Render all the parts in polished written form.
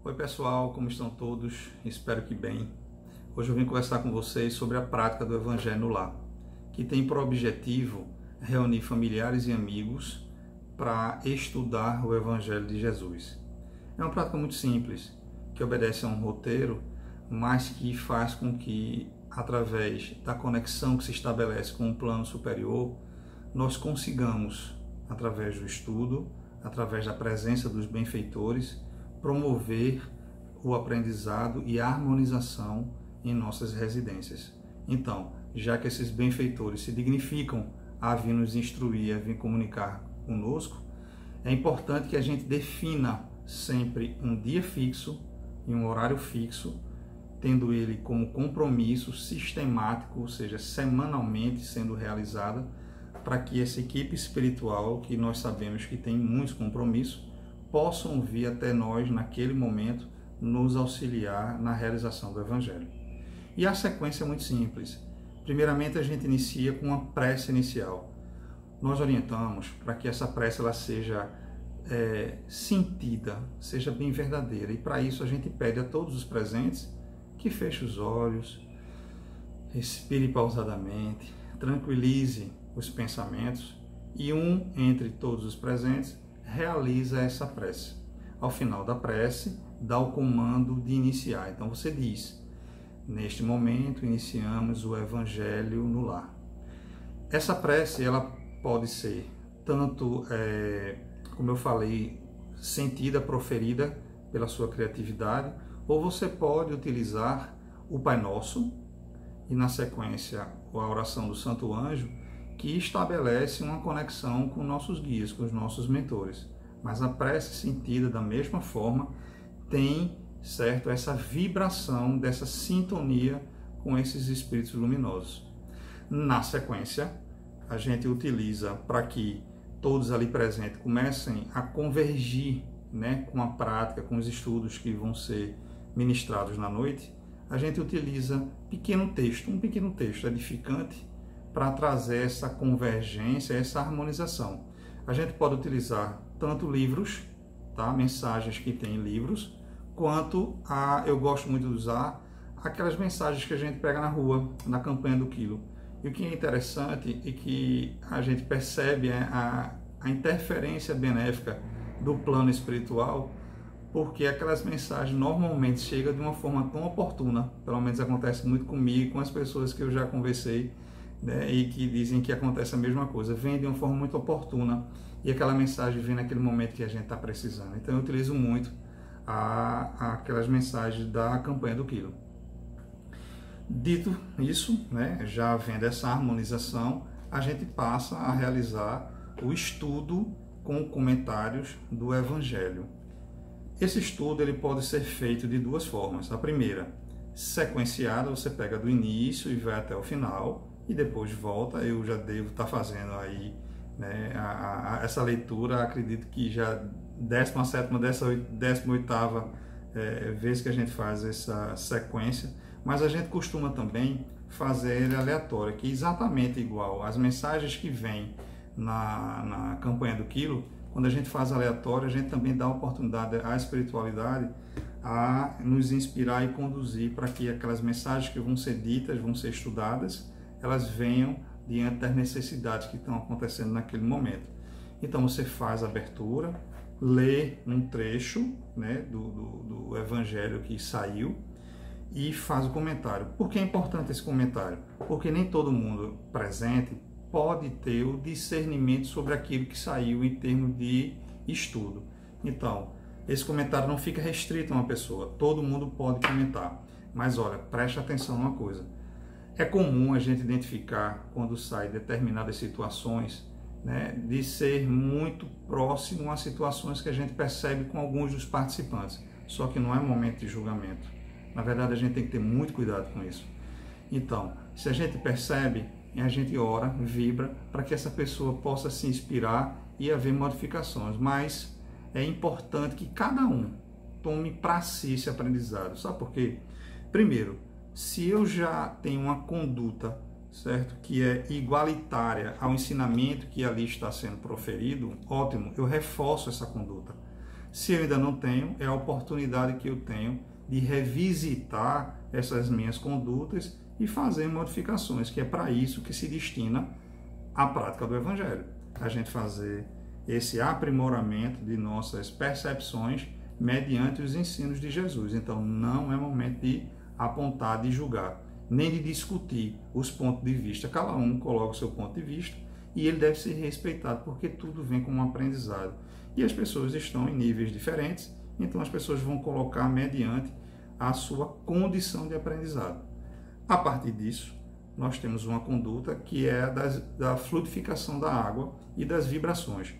Oi pessoal, como estão todos? Espero que bem. Hoje eu vim conversar com vocês sobre a prática do Evangelho no Lar, que tem por objetivo reunir familiares e amigos para estudar o Evangelho de Jesus. É uma prática muito simples, que obedece a um roteiro, mas que faz com que, através da conexão que se estabelece com um plano superior, nós consigamos, através do estudo, através da presença dos benfeitores, promover o aprendizado e a harmonização em nossas residências. Então, já que esses benfeitores se dignificam a vir nos instruir, a vir comunicar conosco, é importante que a gente defina sempre um dia fixo e um horário fixo, tendo ele como compromisso sistemático, ou seja, semanalmente sendo realizada, para que essa equipe espiritual, que nós sabemos que tem muitos compromissos, possam vir até nós naquele momento nos auxiliar na realização do Evangelho. E a sequência é muito simples. Primeiramente, a gente inicia com uma prece inicial. Nós orientamos para que essa prece ela seja sentida, seja bem verdadeira. E para isso a gente pede a todos os presentes que fechem os olhos, respire pausadamente, tranquilize os pensamentos e entre todos os presentes realiza essa prece. Ao final da prece, dá o comando de iniciar. Então você diz: neste momento iniciamos o Evangelho no Lar. Essa prece ela pode ser tanto, como eu falei, sentida, proferida pela sua criatividade, ou você pode utilizar o Pai Nosso e na sequência a oração do Santo Anjo, que estabelece uma conexão com nossos guias, com os nossos mentores. Mas a prece sentida da mesma forma tem, certo, essa vibração, dessa sintonia com esses espíritos luminosos. Na sequência, a gente utiliza para que todos ali presentes comecem a convergir, com a prática, com os estudos que vão ser ministrados na noite, a gente utiliza um pequeno texto edificante para trazer essa convergência, essa harmonização. A gente pode utilizar tanto livros, tá? Mensagens que tem livros, quanto eu gosto muito de usar aquelas mensagens que a gente pega na rua, na campanha do quilo. E o que é interessante é que a gente percebe a interferência benéfica do plano espiritual, porque aquelas mensagens normalmente chegam de uma forma tão oportuna, pelo menos acontece muito comigo e com as pessoas que eu já conversei, e que dizem que acontece a mesma coisa, vem de uma forma muito oportuna e aquela mensagem vem naquele momento que a gente está precisando. Então eu utilizo muito aquelas mensagens da campanha do quilo. Dito isso, já vendo essa harmonização, a gente passa a realizar o estudo com comentários do Evangelho. Esse estudo ele pode ser feito de duas formas. A primeira, sequenciada, você pega do início e vai até o final, e depois volta. Eu já devo estar fazendo aí essa leitura, acredito que já 17ª, 18ª vez que a gente faz essa sequência, mas a gente costuma também fazer ele aleatório, que é exatamente igual às mensagens que vêm na campanha do quilo. Quando a gente faz aleatório, a gente também dá a oportunidade à espiritualidade a nos inspirar e conduzir para que aquelas mensagens que vão ser ditas, vão ser estudadas, elas venham diante das necessidades que estão acontecendo naquele momento. Então você faz a abertura, lê um trecho do Evangelho que saiu e faz o comentário. Por que é importante esse comentário? Porque nem todo mundo presente pode ter o discernimento sobre aquilo que saiu em termos de estudo. Então, esse comentário não fica restrito a uma pessoa, todo mundo pode comentar. Mas olha, preste atenção numa coisa. É comum a gente identificar, quando sai determinadas situações, de ser muito próximo a situações que a gente percebe com alguns dos participantes. Só que não é momento de julgamento. Na verdade, a gente tem que ter muito cuidado com isso. Então, se a gente percebe, a gente ora, vibra, para que essa pessoa possa se inspirar e haver modificações. Mas é importante que cada um tome para si esse aprendizado. Sabe por quê? Primeiro, se eu já tenho uma conduta, certo, que é igualitária ao ensinamento que ali está sendo proferido, ótimo, eu reforço essa conduta. Se eu ainda não tenho, é a oportunidade que eu tenho de revisitar essas minhas condutas e fazer modificações, que é para isso que se destina a prática do Evangelho. A gente fazer esse aprimoramento de nossas percepções mediante os ensinos de Jesus. Então, não é momento de apontar, de julgar, nem de discutir os pontos de vista. Cada um coloca o seu ponto de vista e ele deve ser respeitado, porque tudo vem como um aprendizado. E as pessoas estão em níveis diferentes, então as pessoas vão colocar mediante a sua condição de aprendizado. A partir disso, nós temos uma conduta que é da fluidificação da água e das vibrações.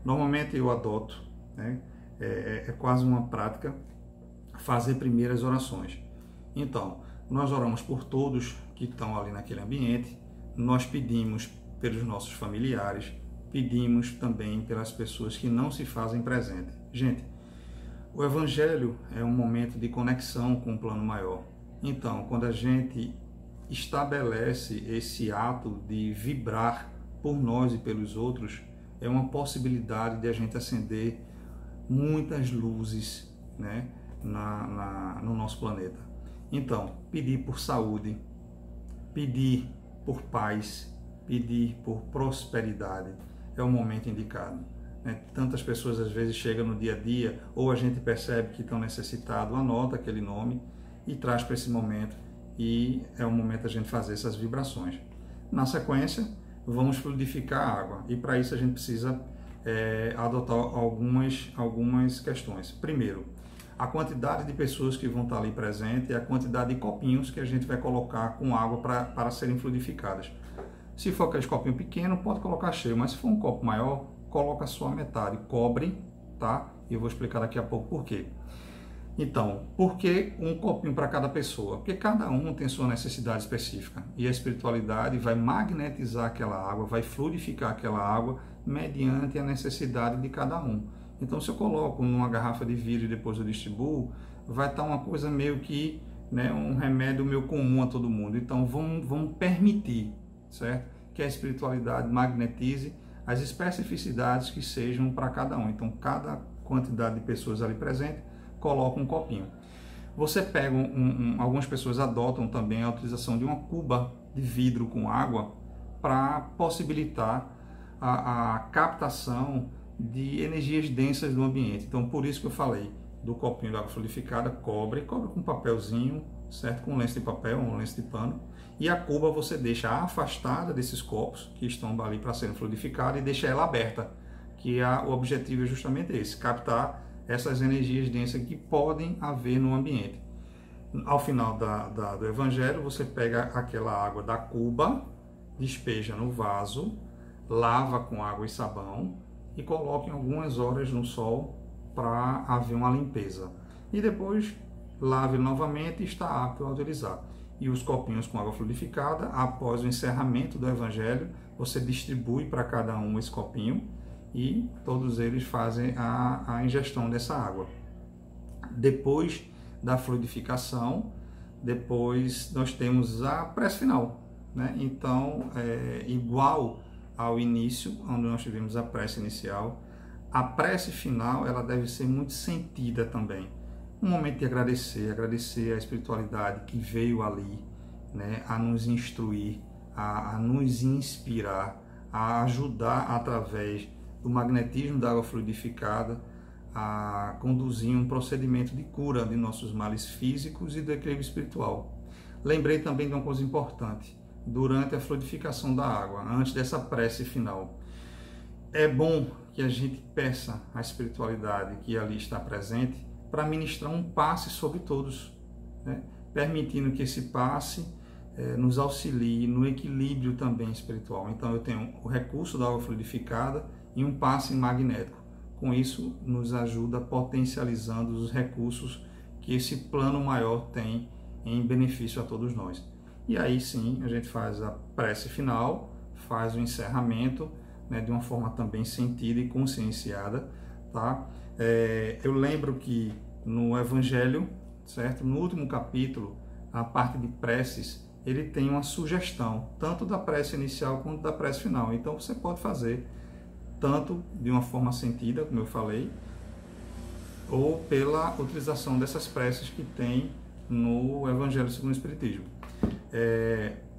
Normalmente eu adoto, né, é quase uma prática, fazer primeiras orações. Então, nós oramos por todos que estão ali naquele ambiente, nós pedimos pelos nossos familiares, pedimos também pelas pessoas que não se fazem presente. Gente, o Evangelho é um momento de conexão com o plano maior. Então, quando a gente estabelece esse ato de vibrar por nós e pelos outros, é uma possibilidade de a gente acender muitas luzes, né, no nosso planeta. Então, pedir por saúde, pedir por paz, pedir por prosperidade é o momento indicado. Tantas pessoas às vezes chegam no dia a dia, ou a gente percebe que estão necessitados, anota aquele nome e traz para esse momento, e é o momento da gente fazer essas vibrações. Na sequência, vamos fluidificar a água, e para isso a gente precisa adotar algumas questões. Primeiro, a quantidade de pessoas que vão estar ali presentes e a quantidade de copinhos que a gente vai colocar com água para serem fluidificadas. Se for aqueles copinhos pequenos, pode colocar cheio, mas se for um copo maior, coloca só a metade, cobre, tá? E eu vou explicar daqui a pouco por quê. Então, por que um copinho para cada pessoa? Porque cada um tem sua necessidade específica e a espiritualidade vai magnetizar aquela água, vai fluidificar aquela água mediante a necessidade de cada um. Então, se eu coloco numa garrafa de vidro e depois eu distribuo, vai estar uma coisa meio que, né, um remédio meio comum a todo mundo. Então, vamos permitir, certo? Que a espiritualidade magnetize as especificidades que sejam para cada um. Então, cada quantidade de pessoas ali presente, coloca um copinho. Você pega algumas pessoas adotam também a utilização de uma cuba de vidro com água para possibilitar a captação de energias densas do ambiente. Então, por isso que eu falei do copinho de água fluidificada, cobre com um papelzinho, certo? Com um lenço de papel, um lenço de pano. E a cuba você deixa afastada desses copos que estão ali para serem fluidificados e deixa ela aberta, que o objetivo é justamente esse, captar essas energias densas que podem haver no ambiente. Ao final do Evangelho, você pega aquela água da cuba, despeja no vaso, lava com água e sabão e coloca em algumas horas no sol para haver uma limpeza. E depois lave novamente e está apto a utilizar. E os copinhos com água fluidificada, após o encerramento do Evangelho, você distribui para cada um esse copinho e todos eles fazem a ingestão dessa água. Depois da fluidificação, depois nós temos a prece final, né? Então, igual ao início, onde nós tivemos a prece inicial, a prece final ela deve ser muito sentida também. Um momento de agradecer a espiritualidade que veio ali, né, a nos instruir, a nos inspirar, a ajudar através do magnetismo da água fluidificada a conduzir um procedimento de cura de nossos males físicos e do equilíbrio espiritual. Lembrei também de uma coisa importante, durante a fluidificação da água, antes dessa prece final. É bom que a gente peça à espiritualidade que ali está presente para ministrar um passe sobre todos, né? Permitindo que esse passe nos auxilie no equilíbrio também espiritual. Então eu tenho o recurso da água fluidificada e um passe magnético. Com isso, nos ajuda potencializando os recursos que esse plano maior tem em benefício a todos nós. E aí sim, a gente faz a prece final, faz o encerramento, né, de uma forma também sentida e conscienciada, tá? Eu lembro que no Evangelho, certo? No último capítulo, a parte de preces, ele tem uma sugestão, tanto da prece inicial quanto da prece final. Então você pode fazer tanto de uma forma sentida, como eu falei, ou pela utilização dessas preces que tem no Evangelho segundo o Espiritismo.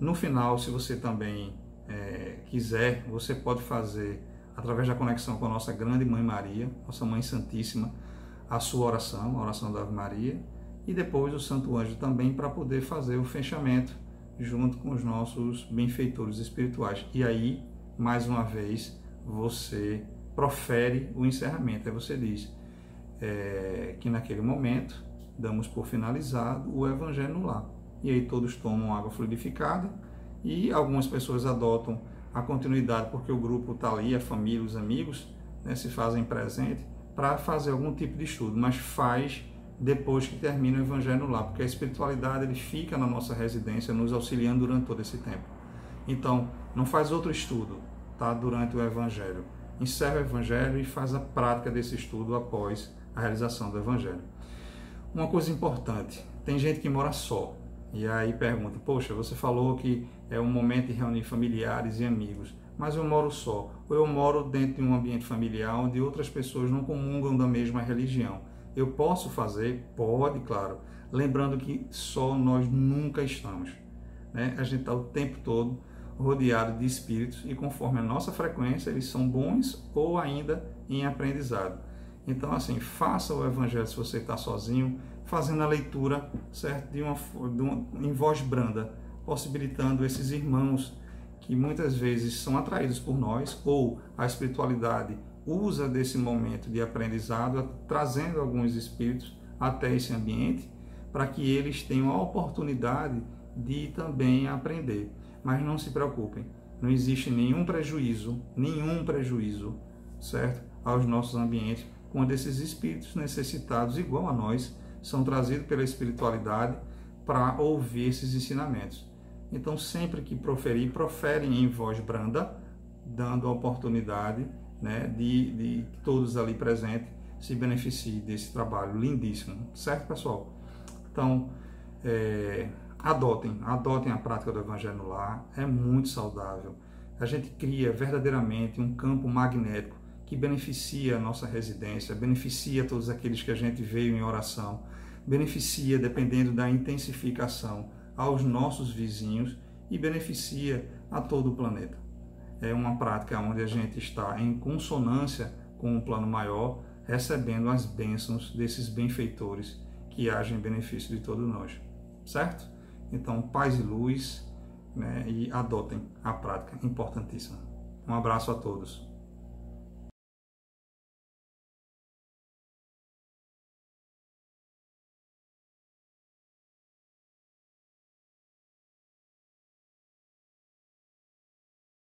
No final, se você também quiser, você pode fazer, através da conexão com a nossa grande Mãe Maria, nossa Mãe Santíssima, a sua oração, a oração da Ave Maria, e depois o Santo Anjo também, para poder fazer o fechamento junto com os nossos benfeitores espirituais. E aí, mais uma vez, você profere o encerramento. Aí você diz que naquele momento damos por finalizado o Evangelho no Lar. E aí todos tomam água fluidificada e algumas pessoas adotam a continuidade, porque o grupo está ali, a família, os amigos, né, se fazem presente para fazer algum tipo de estudo, mas faz depois que termina o Evangelho no Lar, porque a espiritualidade ele fica na nossa residência, nos auxiliando durante todo esse tempo. Então, não faz outro estudo, tá, durante o Evangelho. Encerra o Evangelho e faz a prática desse estudo após a realização do Evangelho. Uma coisa importante, tem gente que mora só, e aí pergunta, poxa, você falou que é um momento de reunir familiares e amigos, mas eu moro só, ou eu moro dentro de um ambiente familiar onde outras pessoas não comungam da mesma religião. Eu posso fazer? Pode, claro. Lembrando que só nós nunca estamos, né? A gente está o tempo todo rodeado de espíritos e conforme a nossa frequência, eles são bons ou ainda em aprendizado. Então, assim, faça o Evangelho se você está sozinho, fazendo a leitura, certo? Em voz branda, possibilitando esses irmãos que muitas vezes são atraídos por nós, ou a espiritualidade usa desse momento de aprendizado, trazendo alguns espíritos até esse ambiente, para que eles tenham a oportunidade de também aprender. Mas não se preocupem, não existe nenhum prejuízo, certo? Aos nossos ambientes, quando esses espíritos necessitados, igual a nós, são trazidos pela espiritualidade para ouvir esses ensinamentos. Então, sempre que proferem em voz branda, dando a oportunidade, né, de todos ali presentes se beneficiem desse trabalho lindíssimo, certo, pessoal? Então, adotem a prática do Evangelho no Lar, é muito saudável. A gente cria verdadeiramente um campo magnético que beneficia a nossa residência, beneficia todos aqueles que a gente veio em oração, beneficia, dependendo da intensificação, aos nossos vizinhos e beneficia a todo o planeta. É uma prática onde a gente está em consonância com um plano maior, recebendo as bênçãos desses benfeitores que agem em benefício de todos nós, certo? Então, paz e luz, né, e adotem a prática, importantíssima. Um abraço a todos.